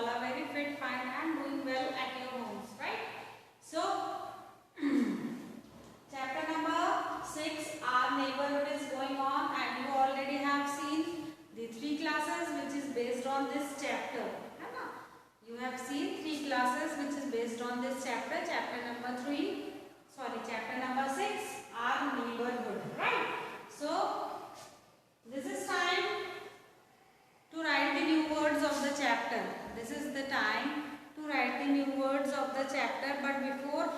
all are very fit, fine and doing well at your homes, right? So, chapter number 6, our neighborhood is going on, and you already have seen the 3 classes which is based on this chapter. You have seen 3 classes which is based on this chapter. Chapter number 6, our neighborhood, right? So, this is time to write the new words of the chapter. This is the time to write the new words of the chapter. But before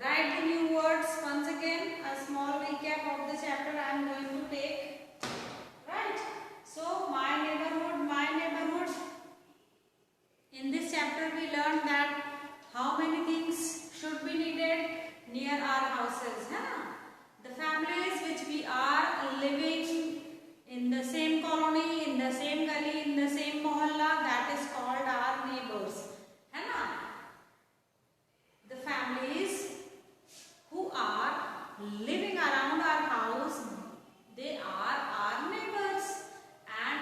write the new words, once again a small recap of the chapter I am going to take. Right? So, my neighborhood. In this chapter we learned that how many things should be needed near our houses. The families which we are living in the same colony, in the same gully, in the same mohalla, that is called our neighbors. The families who are living around our house, they are our neighbors. And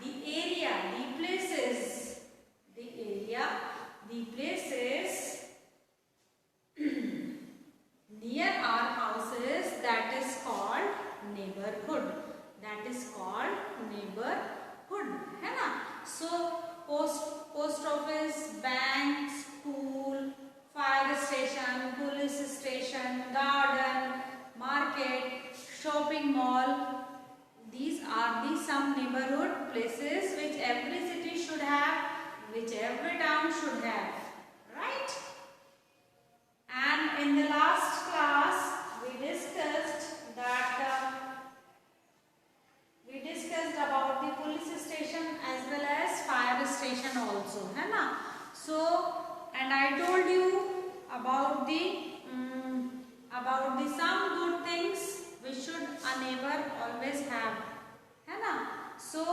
the area, the places near our houses, that is called neighborhood. So, post office, bank, school, fire station, police station, garden, market, shopping mall. These are the some neighborhood places which every city should have, which every town should have, right? And in the last class we discussed about the police station as well as fire station also, So, and I told you about the some good things which should a neighbor always have, So,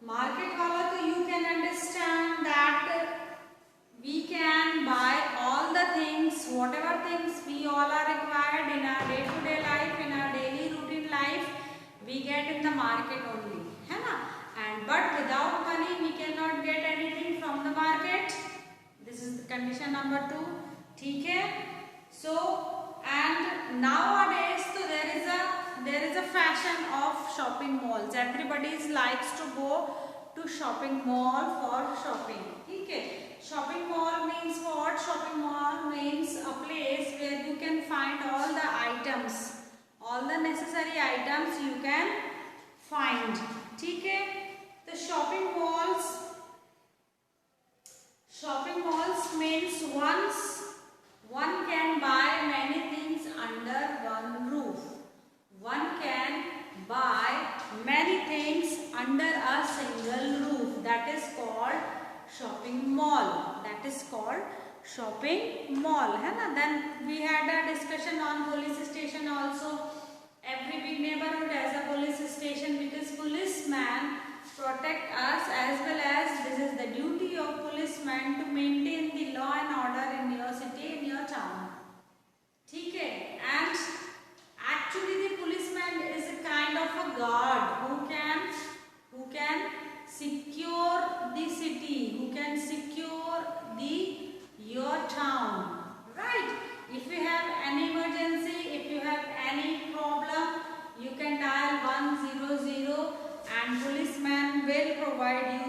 market wala, to you can understand that we can buy all the things, whatever things we all are required in our day-to-day life, in our daily routine life, we get in the market only, and but without money we cannot get anything from the market. This is the condition number 2. Okay? So, and nowadays so there is a fashion of shopping malls. Everybody likes to go to shopping mall for shopping. Okay? Shopping mall means what? Shopping mall means a place where you can find all the items, all the necessary items you can find. Okay? The shopping malls means one can buy many things under one roof. One can buy many things under a single roof. That is called shopping mall. Then we had a discussion on police station also. Every big neighborhood has a police station because policemen protect us, as well as this is the duty of policemen to maintain the law and order in your city, in your town. Okay? And actually the policeman is a kind of a guard who can secure the city, who can secure your town, right? If you have any emergency, if you have any problem, you can dial 100 and policeman will provide you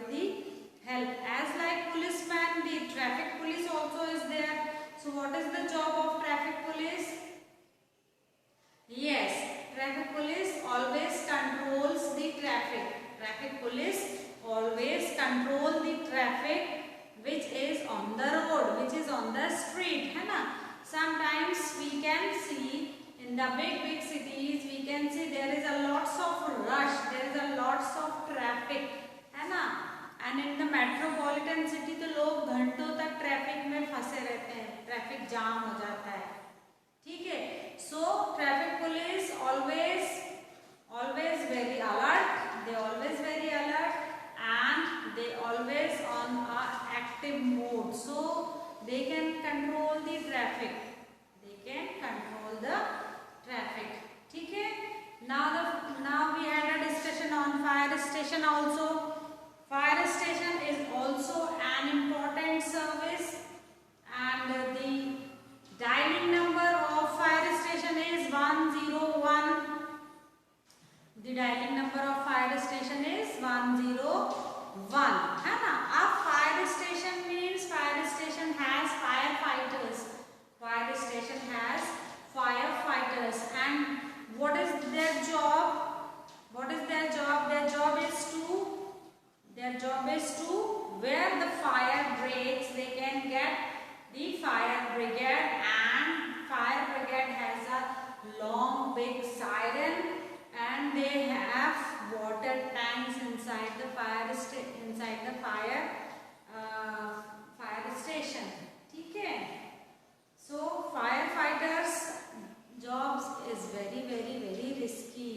the help. As like policeman, the traffic police also is there. So what is the job of traffic police? Yes, traffic police always controls the traffic. Traffic police always control the traffic which is on the road, which is on the street. Sometimes we can see in the big cities, we can see there is a lots of rush, there is a lots of traffic, and in the metropolitan city तो लोग घंटों तक traffic में फंसे रहते हैं, traffic jam हो जाता है. ठीक है? So traffic police always very alert. They always very alert and they always on a active mode. So they can control the traffic. ठीक है? station also. Fire station is also an important service, and the dialing number of fire station is 101. The dialing number of fire station is 101, है ना. अब fire station means fire station has firefighters. Fire station has firefighters, and what is their job? What is their job? Their job is to where the fire breaks, they can get the fire brigade, and fire brigade has a long big siren, and they have water tanks inside the fire station. ठीक है. So firefighters jobs is very very very risky,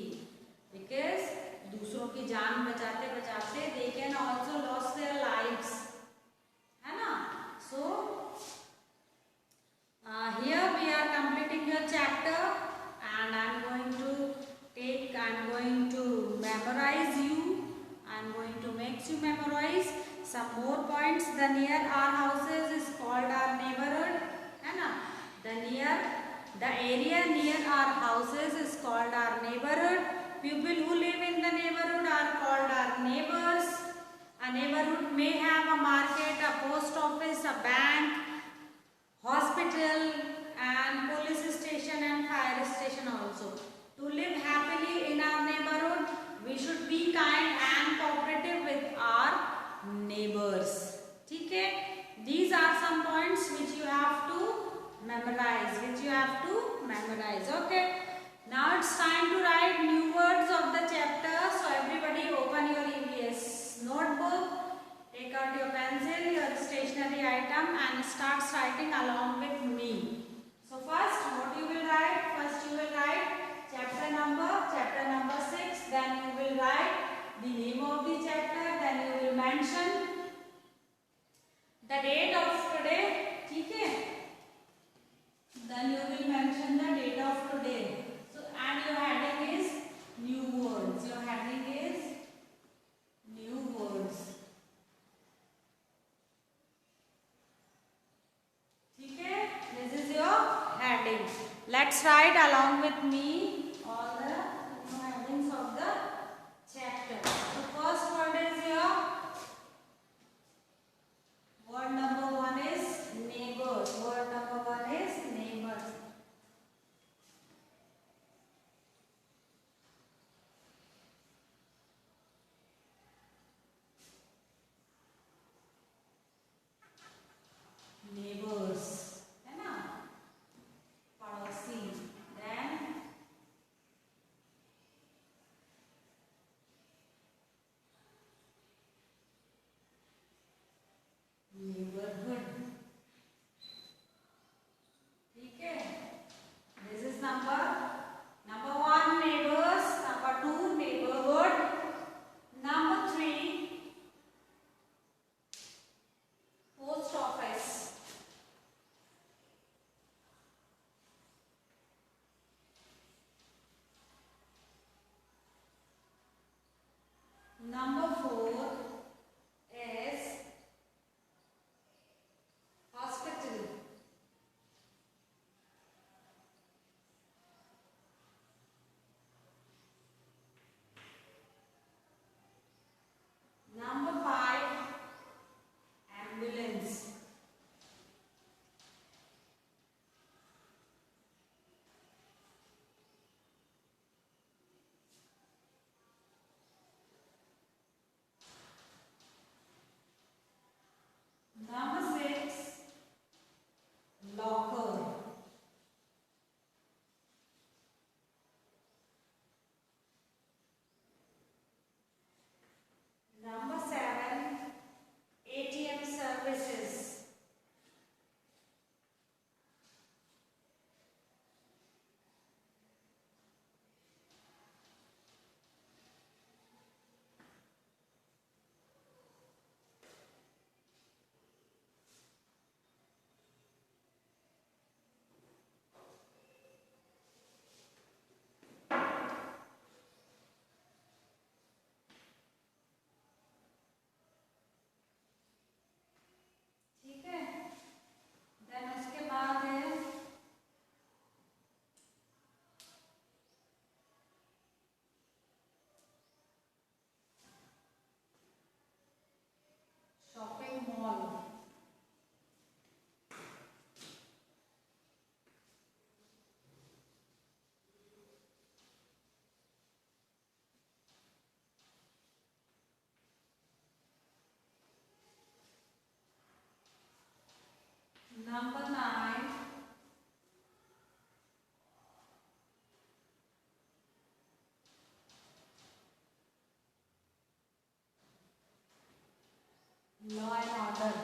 because दूसरों की जान बचाते बचाते they can also lose their lives, है ना. So here we are completing your chapter, and I am going to memorize you. I am going to make you memorize some more points. The near our houses is called our neighborhood, है ना. The area near our houses is called our neighborhood. People who live in the neighborhood are called our neighbors. A neighborhood may have a market, a post office, a bank, hospital, and police station and fire station also. To live happily in our neighborhood, we should be kind and cooperative with our neighbors. ठीक है. These are some points which you have to memorize. Okay. Now it's time to write new words of the chapter. So everybody open your EVS notebook, take out your pencil, your stationery item, and start writing along with me. So first, what you will write? First you will write chapter number 6. Then you will write the name of the chapter. Then you will mention the date of today. ठीक है. Then you will mention the date of today. So and your heading is new words. ठीक है. This is your heading. Let's write along with me all the headings of the chapter. So first word is your word number 1 is neighbors. Neighbors, है ना. पड़ोसी. Then Law and order.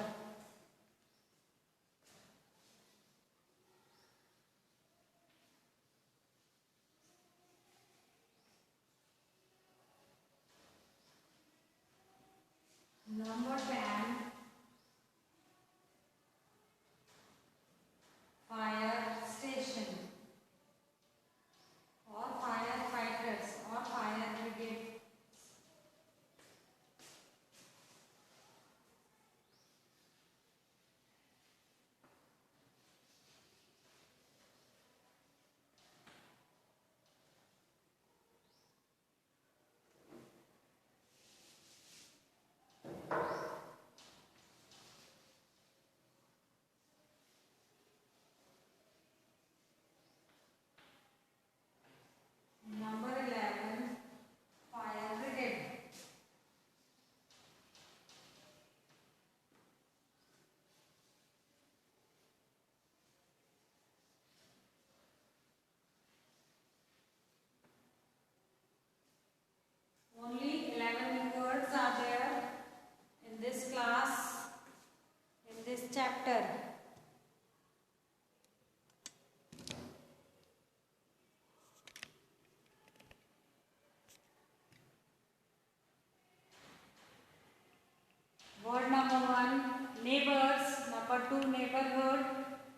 Number 10, fire station or firefighters or fire brigade. Number 11, fire brigade. Only 11 words are there in this class, in this chapter. Word number 1, neighbors. Number 2, neighborhood.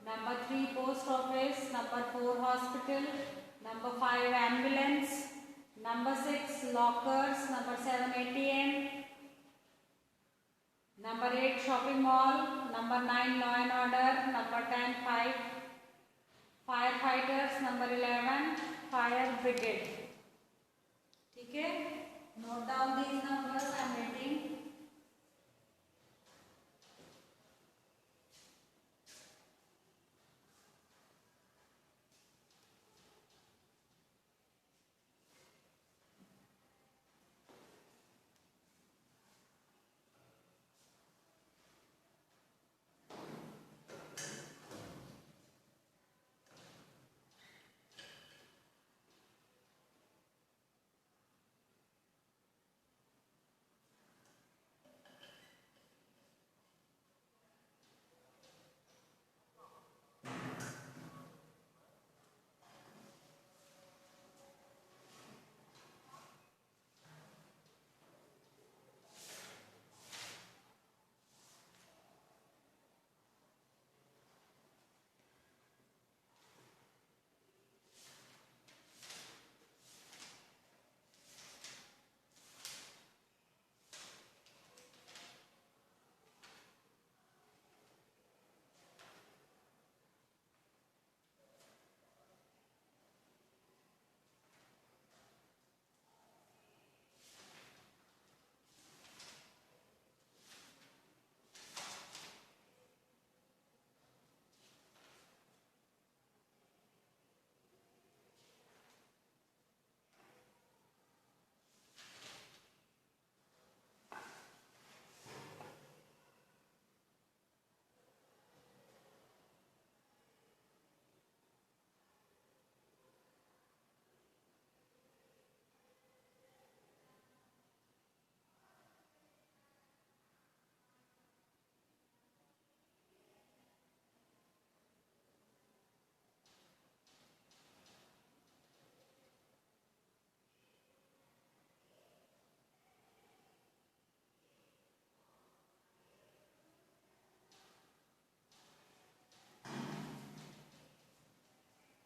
Number 3, post office. Number 4, hospital. Number 5, ambulance. Number 6, lockers. Number 7, ATM. Number 8, shopping mall. Number 9, law and order. Number 10, firefighters. Number 11, fire brigade. ठीक है, note down these numbers. I am waiting.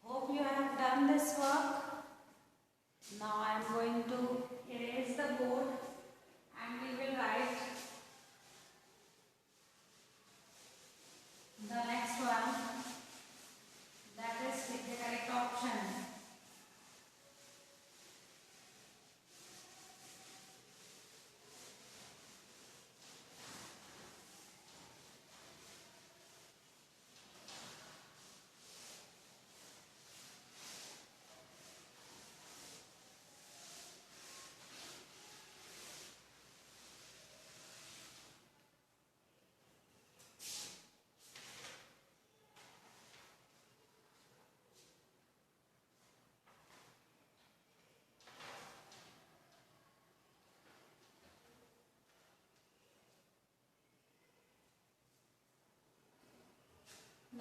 Hope you have done this work. Now I am going to erase the board and we will write the next one, that is with the correct option.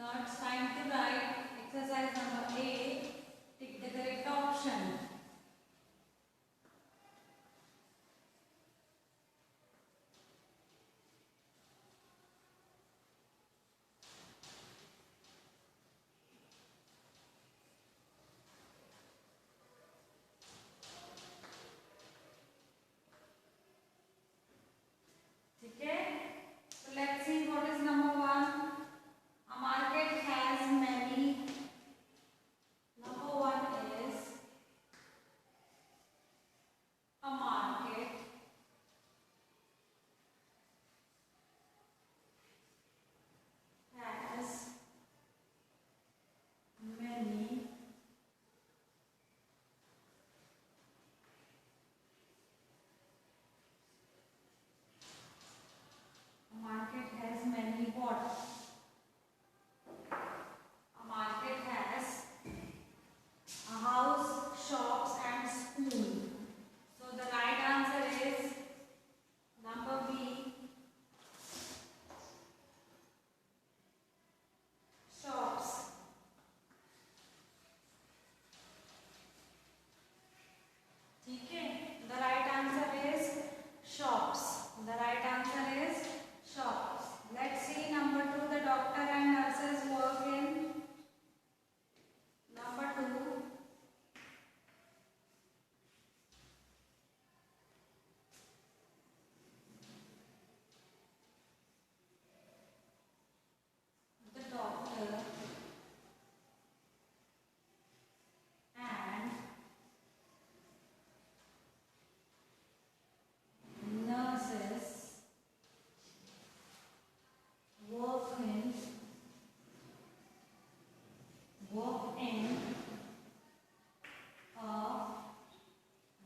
Now it's time to write exercise number 8. Tick the correct option. Okay? So let's see what is number 1. A market has many. Number 1 is a market has many market has many what? A market has a house, shops and school. So the right answer is number B, shops. Okay, the right answer is shops. The right answer is shops. Let's see number 2, the doctor and nurses work in. Number 2, the doctor and nurses work in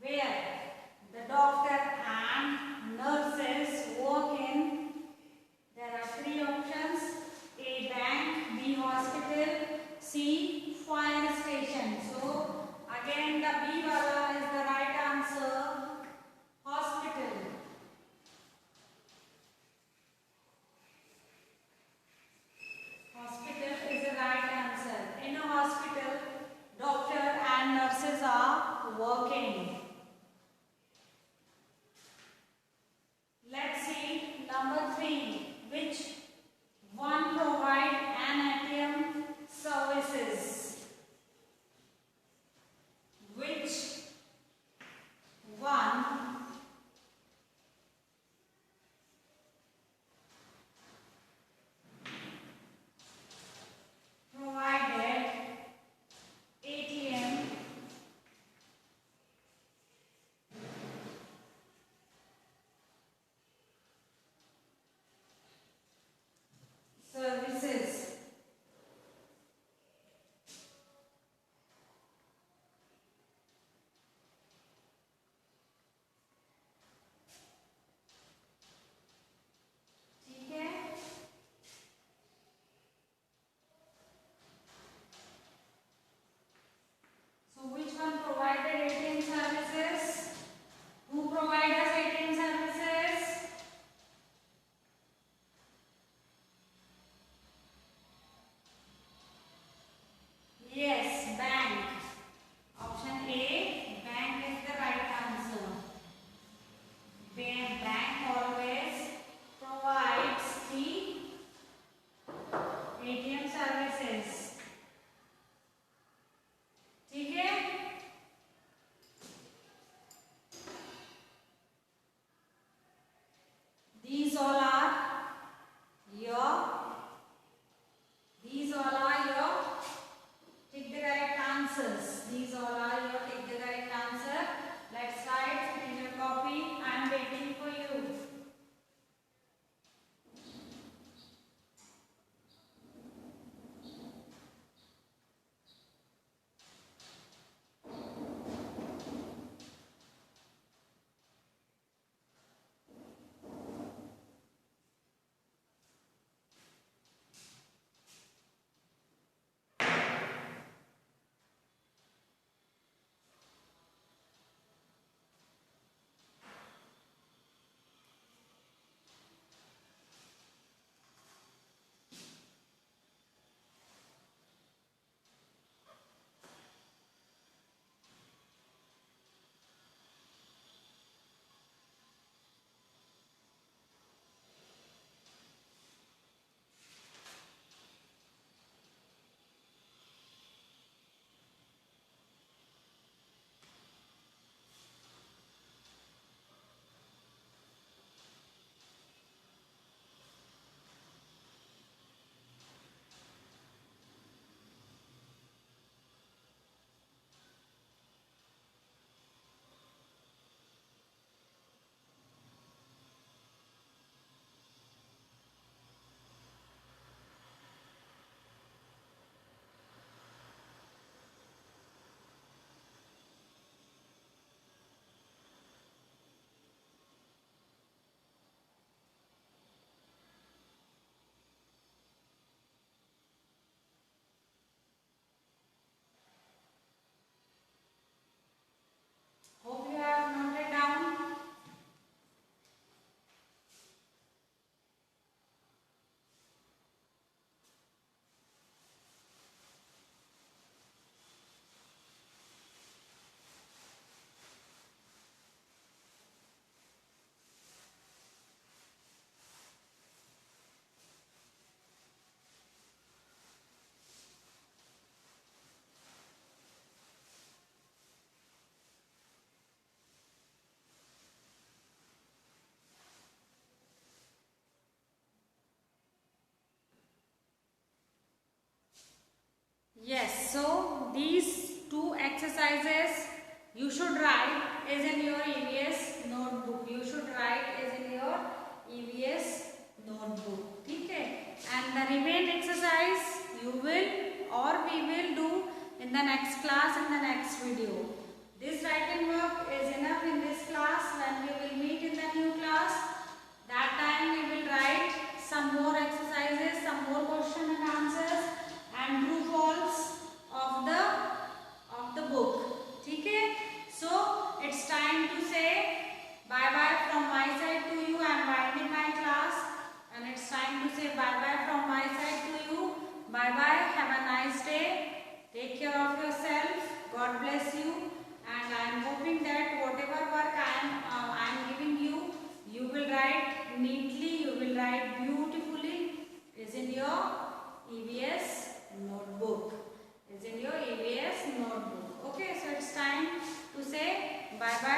where? The doctor and nurses work in. There are 3 options: A, bank; B, hospital; C, fire station. So again the B wala is the right answer, hospital. Hospital is the right answer. In a hospital, doctor and nurses are working. Let's see number 3. Which one provide an ATM services? Which one provided ATM services? ठीक है? So which one provided ATM services? Who provide us ATM services? Yes, bank. Option A, bank is the right answer. Bank always provides the ATM services. ठीक है? These all are your take the correct answers. These all are your take the correct answer. Let's write it in your copy. I am waiting for you. Yes, so these two exercises you should write is in your EVS notebook. You should write is in your EVS notebook. Okay? And the remaining exercise you will or we will do in the next class, in the next video. This writing work is enough in this class. When we will meet in the new class, that time we will write some more exercises, some more question and answers and true false of the book. Okay? So it's time to say bye bye from my side to you. I am winding my class and it's time to say bye bye from my side to you. Bye bye. Have a nice day. Take care of yourself. God bless you. And I am hoping that whatever work I am giving you, you will write neatly, you will write beautifully. Is in your EVS notebook. Is in your EVS notebook. Okay, so it's time to say bye bye.